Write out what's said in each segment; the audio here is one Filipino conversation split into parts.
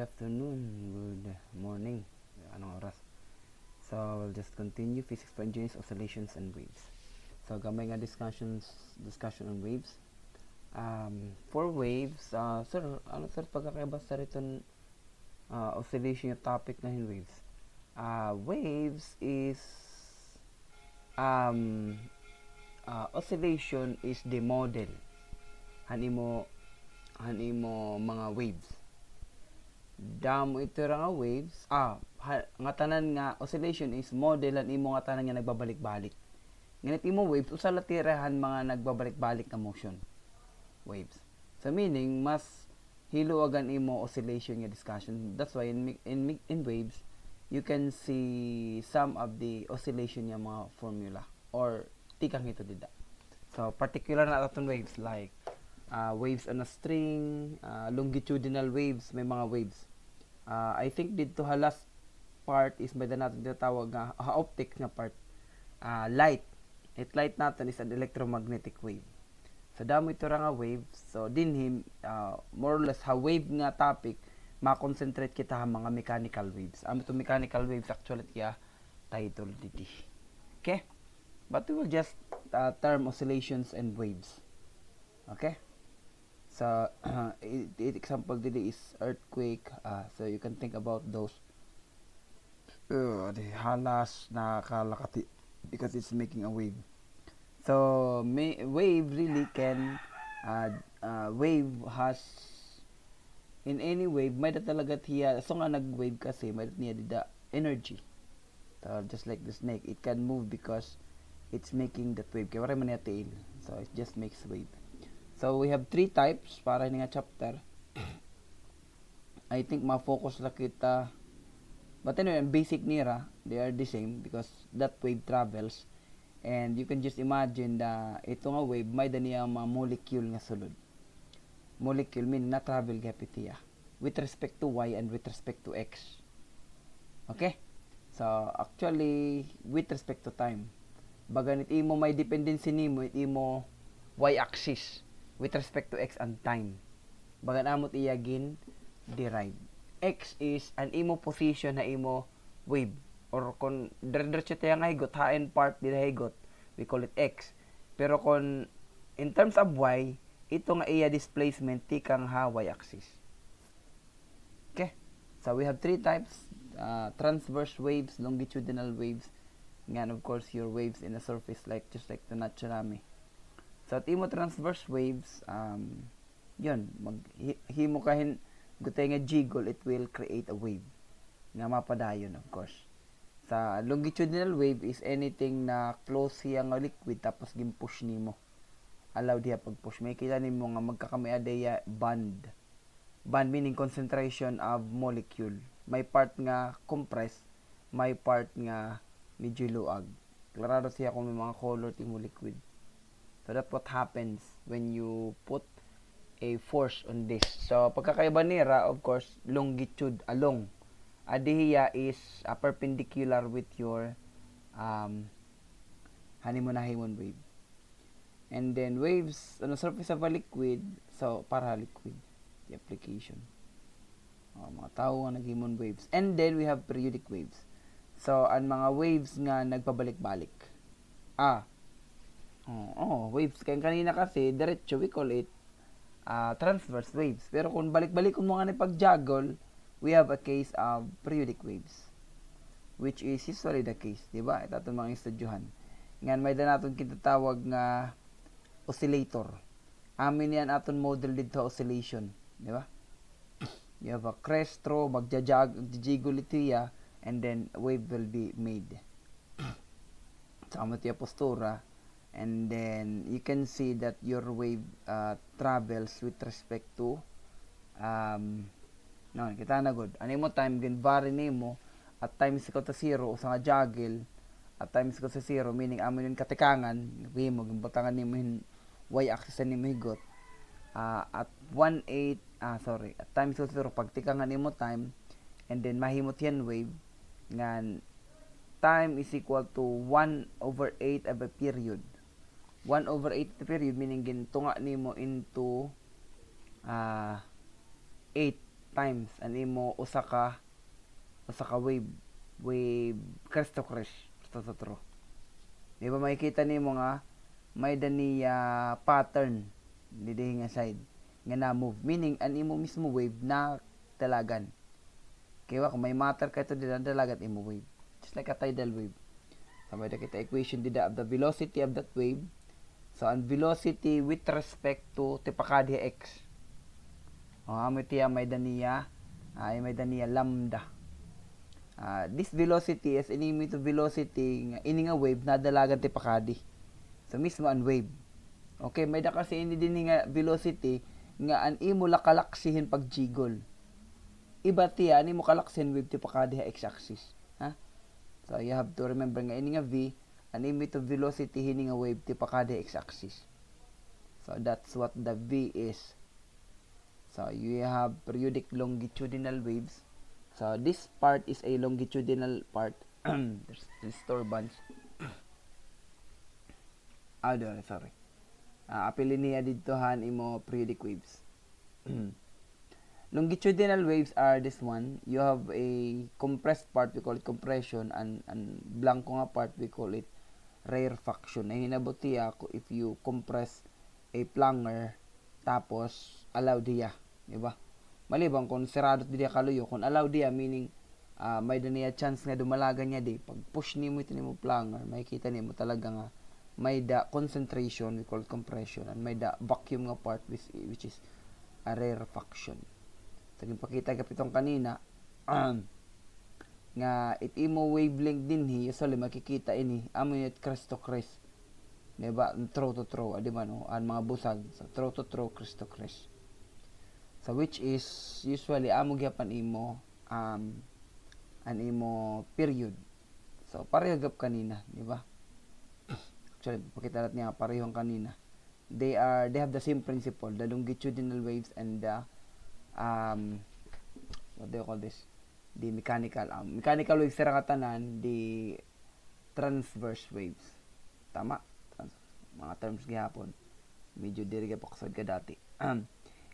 afternoon, good morning, anong oras. So, we'll just continue physics for engineers, oscillations, and waves. So, gamay nga discussion on waves. For waves, sir, pagkakaiba sa rito oscillation yung topic na yung waves. Waves is, oscillation is the model. Hanimo mga waves. Damo ito nga waves nga tanan nga oscillation is modelan imo nga tanan nga nagbabalik-balik. Nganit imo waves usa la tirahan mga nagbabalik-balik na motion waves. So meaning mas hiluwagan imo oscillation nga discussion. That's why in waves you can see some of the oscillation nga mga formula or tikang ito dida. So particular na atong waves like waves on a string, longitudinal waves, may mga waves. I think dito last part is may natin tinatawag nga optic nga part. Light. Light natin is an electromagnetic wave. So damo ito nga waves. So dinhim more or less wave nga topic ma-concentrate kita mga mechanical waves. Ito mechanical waves actually kaya title dito. Okay? But we will just term oscillations and waves. Okay? So, example dili is earthquake. So, you can think about those. The halas na kalakati because it's making a wave. So, wave really can, wave has, in any wave, may da talaga tiya, so nga nag-wave kasi, may da niya dida energy. So, just like the snake, it can move because it's making that wave. Kaya wala man niya tail. So, it just makes wave. So, we have 3 types para nga chapter. I think ma-focus na kita. But anyway, basic nira, they are the same because that wave travels. And you can just imagine na ito nga wave, may daniya mga molecule nga sulod. Molecule meaning na-travel gapitiya with respect to y and with respect to x. Okay? So, actually, with respect to time. Baganit imo may dependency nimo, it imo y-axis. With respect to x and time. Bagan amot iyagin derive. X is an imo position na imo wave. Or kung diretso tayo nga higot, hain part dila higot, we call it x. Pero kung in terms of y, ito nga iya displacement tikang y axis. Okay? So we have 3 types. Transverse waves, longitudinal waves, and of course your waves in a surface just like the tsunami. So, at imo transverse waves, yun, himo kahin gutay nga jiggle, it will create a wave nga mapadayon, of course. Sa longitudinal wave is anything na close siya nga liquid tapos gimpush nimo. Allow diha pag-push. May kita nimo nga magkakamiadaya bond. Bond meaning concentration of molecule. May part nga compressed, may part nga medyo luag. Klarado siya kung may mga color timo liquid. So that's what happens when you put a force on this. So pagkakaiba nira, of course, longitude along. Adihiya is perpendicular with your himon wave. And then waves on the surface of a liquid, so para liquid, the application. Mga tao nga naghimon waves. And then we have periodic waves. So ang mga waves nga nagpabalik-balik. Waves. Kaya kanina kasi, diretso, we call it transverse waves. Pero kung balik-balik kung mga pag-juggle, we have a case of periodic waves. Which is usually the case. Diba? Ito itong mga estudyuhan. Ngayon, may na natin kitatawag nga oscillator. Amin yan aton model dito oscillation. Diba? You have a crest, throw, magjajiggle ito ya, and then wave will be made. Sa kamatiya postura, and then you can see that your wave travels with respect to kita na good ano mo time gan vary nimo at times equal to 0 sa nga juggle at times equal to 0 meaning amo yun katikangan mo gimbutangan nimo y axis nimo higot at 1/8 at times equal to 0 pagtikangan nimo time and then mahimot yan wave nga time is equal to 1/8 of a period. 1/8 period meaning gintunga nimo into 8 times animo usa ka wave crest to crest to true. Di ba makikita nimo nga may daniya pattern didi nga side nga na move, meaning an imo mismo wave na dalagan. Kaya kung may matter ka ito dito dalagat imo wave, just like a tidal wave. So may kita equation dida of the velocity of that wave. So ang velocity with respect to tipakadya x. May tiya may daniya lambda. This velocity is inimi to velocity nga ini nga wave na dalagan tipakadi. So mismo ang wave. Okay, may da kasi ini din nga velocity nga an imo lakalaksihin pag jiggle. Iba tiya ani mo kalaksin wave tipakadi x axis. Ha? So you have to remember nga ini nga v an imo to velocity hini nga wave tipakadi x axis. So that's what the v is. So you have periodic longitudinal waves. So this part is a longitudinal part. There's disturbance. Sorry. Apilin niya ditohan imo periodic waves. Longitudinal waves are this one. You have a compressed part, we call it compression, and blanco nga part, we call it rarefaction. Ay hinabuti if you compress a plunger tapos allow diya, di ba? Malibang kung serado diya kaluyo, kung allow diya meaning may daniya chance nga dumalaga niya di. Pag push nimo ito nimo plunger, makikita nimo talaga nga may the concentration, we call it compression, and may the vacuum nga part which is a rarefaction. So gipakita kapitong kanina nga it imo wavelength dinhi usually makikita ini amo yun crest to crest. Diba? Throw to throw, di ba no? Ang mga busag. So throw to throw, crest to crest. So which is usually amo gyapon imo an imo period. So pareho gap kanina, di ba? Actually, pakita natin nga parehong kanina. They have the same principle, the longitudinal waves and the what do you call this? The mechanical waves sira katanan, the transverse waves. Tama? Mga terms gihapon. Medyo diri ka pakusod ka dati.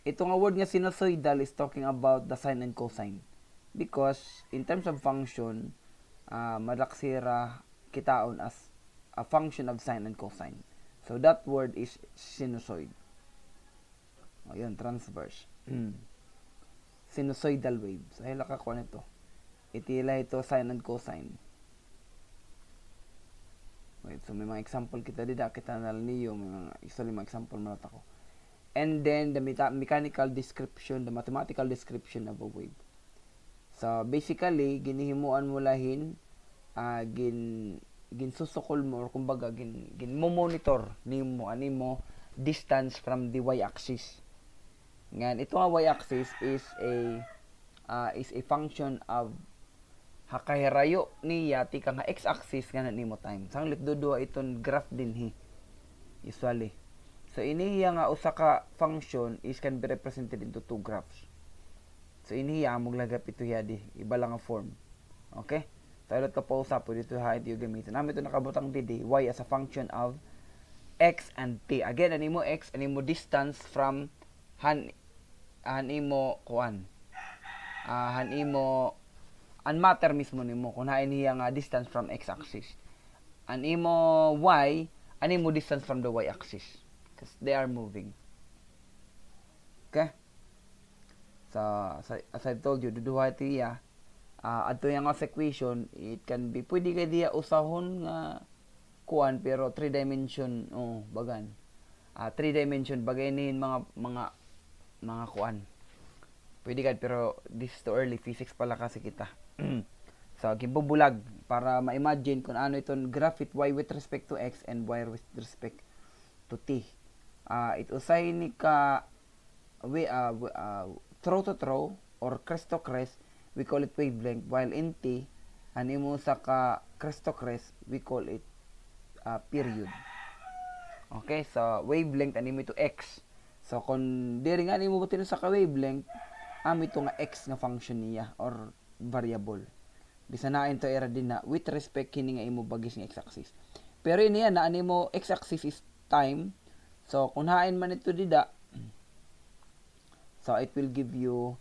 Ito nga word nga sinusoidal is talking about the sine and cosine. Because in terms of function, madaksira kitaon as a function of sine and cosine. So that word is sinusoid. Ayun, transverse. Sinusoidal wave. So hila ka kuha nito. Itila ito sine and cosine. Wait, so may mga example kita dida, kita nal niyo, may mga example mo ako. And then the mechanical description, the mathematical description of a wave. So basically, ginihimuan mo lahin, ginsusukol mo or kumbaga monitor nimo animo distance from the y-axis. Ngan ito nga y-axis is a function of hakahirayo niya tika nga x-axis nga nimo time. Sanglit dudua iton graph dinhi usually. So inihiya nga usa ka function is can be represented into two graphs. So inihiya among lagap ito di iba lang nga form. Okay? So ilot ka pa usap dito ha ito gamitin. Nami ito nakabutang didi y as a function of x and t. Again animo x animo distance from hanimo ang matter mismo nimo kung hain niya nga distance from x-axis. An imo y, animo distance from the y-axis. Because they are moving. Okay? So, as I told you, duduha ito iya. Ato yung equation, it can be, pwede ka diya usahon nga kuan, pero 3 dimension, bagan. 3 dimension, bagay nihin mga kuan. Pwede ka, pero this is too early. Physics pala kasi kita. So, gibubulag para ma-imagine kung ano itong graph it y with respect to x and y with respect to t. It usay ni ka throw to throw or crest to crest, we call it wavelength, while in t, animo sa ka crest to crest, we call it period. Okay, so wavelength animo to x. So, kung diri nga animo butin sa ka wavelength, ito nga x nga function niya or variable. Bisanain to era din na with respect kini nga imo bagis nga x-axis. Pero iniya na animo x-axis is time. So kung hain man ito dida, so it will give you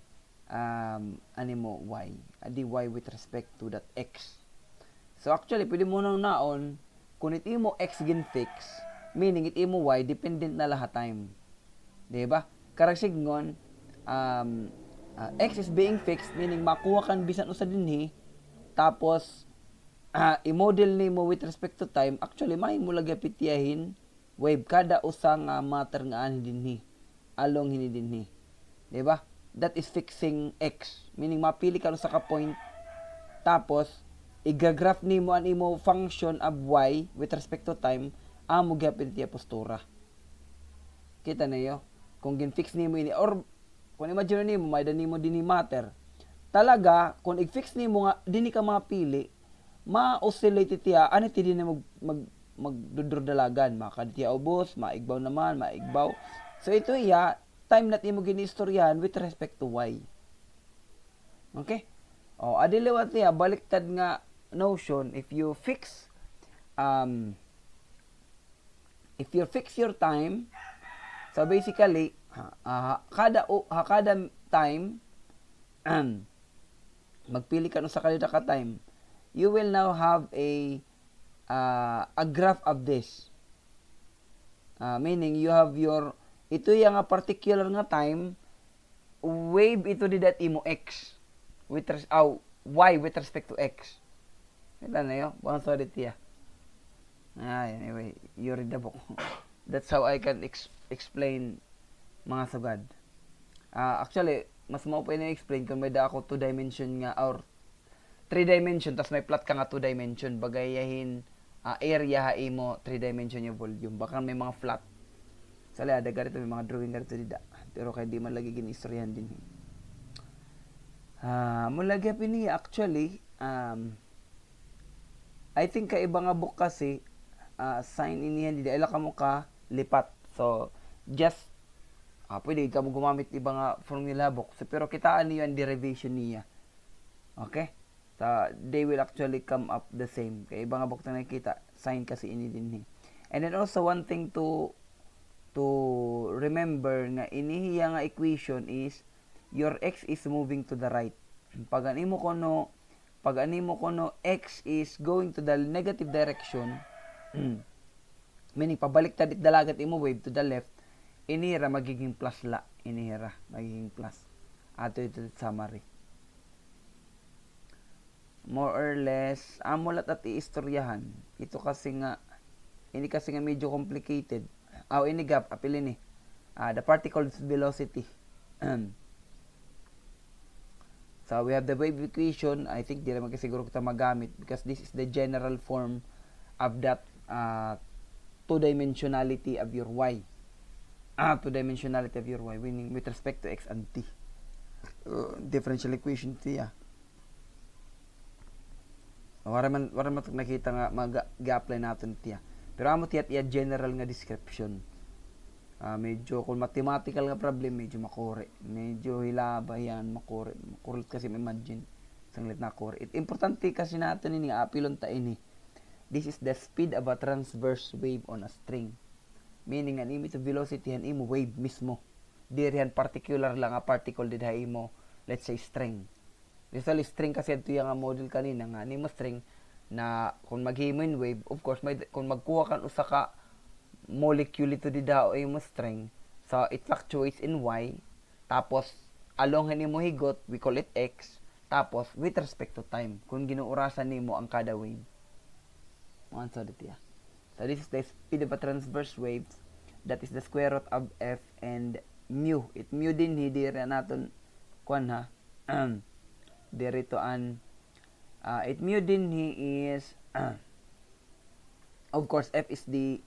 animo y. Adi y with respect to that x. So actually, pwede mo nang naon, kung it imo x gin fix, meaning it imo y, dependent na lahat time. Diba? Karag signon, x is being fixed, meaning makuha kan bisan usa dinhi, tapos, i-model nimo with respect to time, actually, may mo lagi pitiyahin, wave, kada usa nga matter nga ani dinhi, along hini dinhi. Diba? That is fixing x, meaning mapili ka sa ka point, tapos, i-graph nimo an imo function of y with respect to time, amo gyapon tiya postura. Kita niyo? Kung gin-fix nimo ini, or kung imagine nimo may nimo dinhi matter, talaga kung i-fix nimo nga dinhi ka mapili, ma-oscillate tiya ani ti dinhi magdudurdalagan, makadtiya ubos, maigbaw naman, maigbaw. So ito iya time na imo ginistoryahan with respect to y. Okay? Adiliwat niya, baliktad nga notion, if you fix your time, so basically, kada time, magpili ka sa kanila ka time, you will now have a graph of this. Meaning, you have ito yung particular nga time, wave ito di that imo x, y with respect to x. Kita na yun? Bang sorry tiya. Anyway, you read the book. That's how I can explain mga sugad. Actually, mas mo pa na-explain kung may da ako 2-dimension nga or 3-dimension, tas may plot ka nga 2-dimension, bagayahin area ha imo 3-dimension yung volume. Baka may mga flat. Sala, ada garito may mga drawing garito dida. Pero kaya di man lagi ginistoryahan din. Mula gyapon ni actually, I think kaiba nga book kasi, sign inihan dida ila kamo ka lipat. So just pwede ka mo gumamit iba nga formula book. So, pero kitaan niyo ang derivation niya. Okay? So they will actually come up the same. Kaya iba nga book na nakita, sign kasi ini din. And then also one thing to remember nga inihiya nga equation is your x is moving to the right. Pag animo kono x is going to the negative direction, meaning pabaliktad it dalagat imo wave to the left, inira magiging plus magiging plus. Ato ito summary. More or less, amulat at iistoryahan. Ito kasi nga medyo complicated. Ini gap, apilin ni. The particle's velocity. So, we have the wave equation. I think di naman siguro kita magamit because this is the general form of that two-dimensionality of your y. Two-dimensionality of your y, meaning with respect to x and t. Differential equation tiya. Wala man nakita nga mag-apply natin tiya. Pero amo tiya general nga description. Medyo kung mathematical nga problem, medyo makore. Medyo hilaba yan, makore. Makurot kasi imagine. Sanglit na kore. Importante kasi natin ini, apilon ta ini. This is the speed of a transverse wave on a string. Meaning, an imo to velocity, an imo wave mismo. Dirihan particular lang a particle didha imo, let's say, string. Usually, string kasi ito yung model kanina nga, nimo string, na kung maghimon wave, of course, kung magkuha kan usa ka molecule ito dida o imo string, so it fluctuates in y, tapos along nimo higot, we call it x, tapos with respect to time, kung ginuurasan nimo ang kada wave. So this is the speed of a transverse wave, that is the square root of f and mu. It mu din hindi rin natin kuan ha. Dirito an it mu din he is of course f is the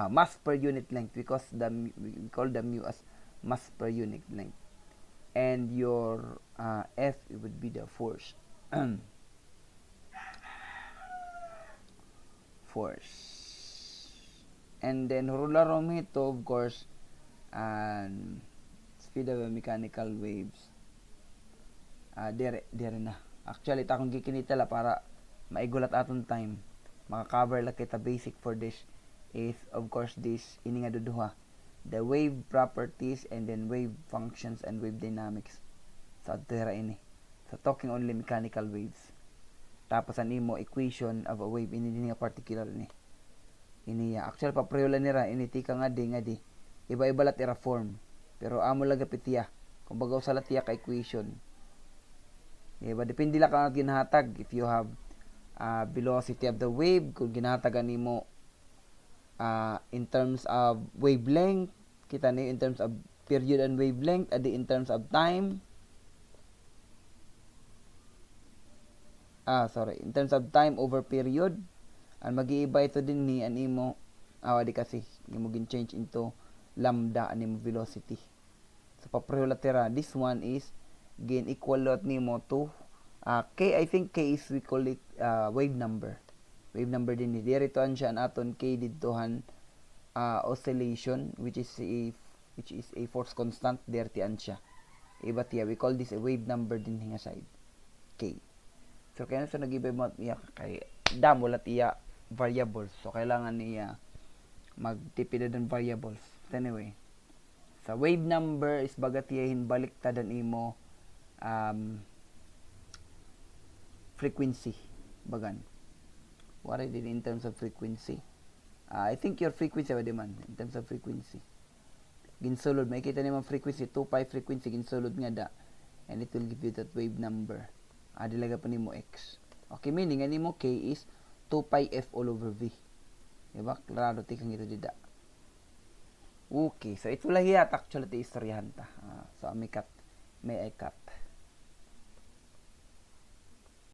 mass per unit length because we call the mu as mass per unit length, and your f it would be the force. And then Hurularometer, of course, and speed of mechanical waves. Dire na. Actually, takong gikinitala para maigulat aton time. Maka-cover lang kita basic for this is, of course, this ini nga duduha. the wave properties and then wave functions and wave dynamics. So adto ini. So talking only mechanical waves. Tapos ang imo equation of a wave ini nga particular ini. Ini actual papreola nira ini tika nga di. Iba-iba lat ira form. Pero amo lang gapitiya. Kung baga usala tiya ka equation. Diba? Depende lang kung ginahatag. If you have velocity of the wave, kung ginahatagan nimo in terms of wavelength, kita niyo in terms of period and wavelength, adi in terms of time. In terms of time over period. Ang mag-iiba ito din ni animo di kasi imo gin change into lambda animo velocity. So papreho latera, this one is gain equal lot nimo to k. I think k is we call it wave number. Wave number din ni diri to siya an aton k didtohan oscillation which is a force constant there ti siya. Iba tiya we call this a wave number din nga side k. So kaya sa nag-iba mo iya kay damo lat iya variables. So kailangan niya magtipid ng variables. But anyway, sa wave number is bagatiyahin baliktadan imo frequency bagan. What I did in terms of frequency. I think your frequency ba man in terms of frequency. Ginsulod makita nimo frequency 2 pi frequency ginsulod nga da and it will give you that wave number. Dilaga pa nimo x. Okay, meaning ani mo k is 2 pi f all over v. Diba? Klaro tikang ito dida. Okay, so ito lang yata actually ti istoryahan ta. So may I cut.